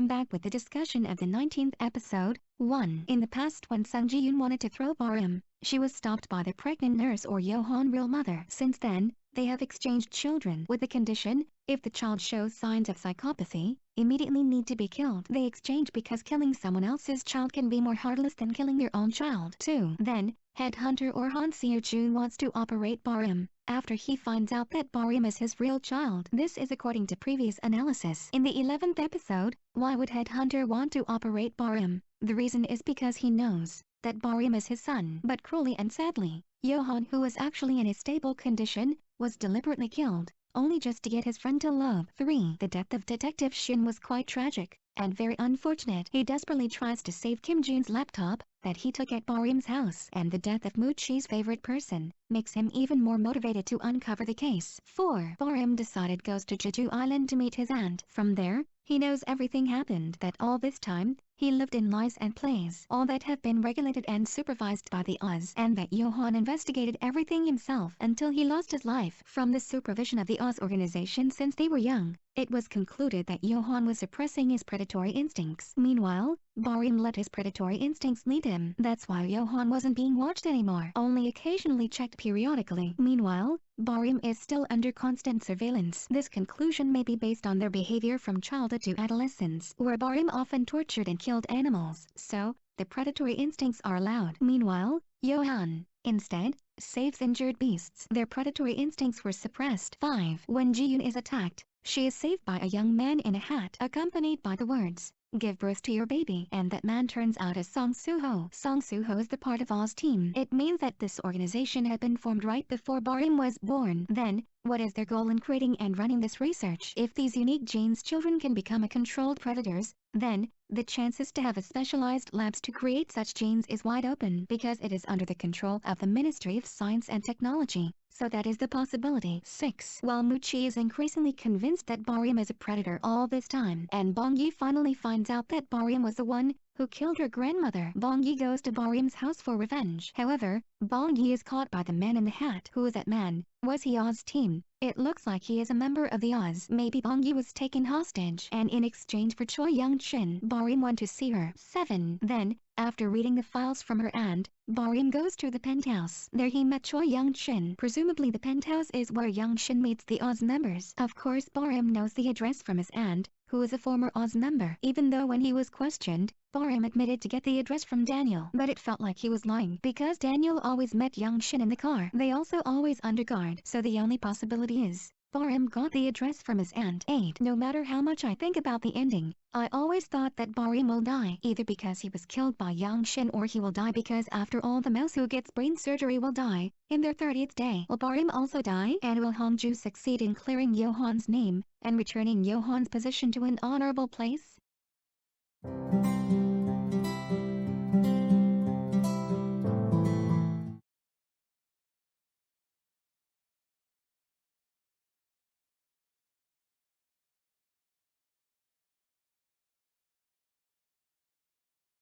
I'm back with the discussion of the 19th episode. 1. In the past, when Sung Ji-yoon wanted to throw Barim, she was stopped by the pregnant nurse or Yohan's real mother. Since then, they have exchanged children with the condition, if the child shows signs of psychopathy, immediately need to be killed. They exchange because killing someone else's child can be more heartless than killing their own child. 2. Then, headhunter or Han Seo-joon wants to operate Barim, after he finds out that Barim is his real child. This is according to previous analysis. In the 11th episode, why would headhunter want to operate Barim? The reason is because he knows that Barim is his son. But cruelly and sadly, Yohan, who was actually in a stable condition, was deliberately killed, only just to get his friend to love. 3. The death of Detective Shin was quite tragic and very unfortunate. He desperately tries to save Kim Jun's laptop that he took at Barim's house, and the death of Moochie's favorite person makes him even more motivated to uncover the case. 4. Barim decided goes to Jeju Island to meet his aunt. From there, he knows everything happened, that all this time, he lived in lies and plays, all that have been regulated and supervised by the Oz, and that Yohan investigated everything himself until he lost his life. From the supervision of the Oz organization since they were young, it was concluded that Yohan was suppressing his predatory instincts. Meanwhile, Barim let his predatory instincts lead him. That's why Yohan wasn't being watched anymore, only occasionally checked periodically. Meanwhile, Barim is still under constant surveillance. This conclusion may be based on their behavior from childhood to adolescence, where Barim often tortured and killed animals, so the predatory instincts are allowed. Meanwhile, Yohan, instead, saves injured beasts. Their predatory instincts were suppressed. 5. When Ji-yoon is attacked, she is saved by a young man in a hat, accompanied by the words, "Give birth to your baby," and that man turns out as Song Soo-ho. Song Soo-ho is the part of Oz team. It means that this organization had been formed right before Barim was born. Then, what is their goal in creating and running this research? If these unique genes children can become a controlled predators, then, the chances to have a specialized labs to create such genes is wide open because it is under the control of the Ministry of Science and Technology. So that is the possibility. 6. While Moochie is increasingly convinced that Barim is a predator all this time, and Bong Yi finally finds out that Barim was the one who killed her grandmother, Bong Yi goes to Barim's house for revenge. However, Bong Yi is caught by the man in the hat. Who is that man? Was he Oz team? It looks like he is a member of the Oz. Maybe Bong Yi was taken hostage, and in exchange for Choi Young-shin, Barim went to see her. 7. Then, after reading the files from her aunt, Barim goes to the penthouse. There he met Choi Young-shin. Presumably the penthouse is where Young-shin meets the Oz members. Of course Barim knows the address from his aunt, who is a former Oz member. Even though when he was questioned, Barim admitted to get the address from Daniel. But it felt like he was lying, because Daniel always met Young-shin in the car. They also always under guard. So the only possibility is, Barim got the address from his aunt. 8. No matter how much I think about the ending, I always thought that Barim will die, either because he was killed by Young-shin or he will die because after all the mouse who gets brain surgery will die in their 30th day. Will Barim also die? And will Hongju succeed in clearing Yohan's name and returning Yohan's position to an honorable place?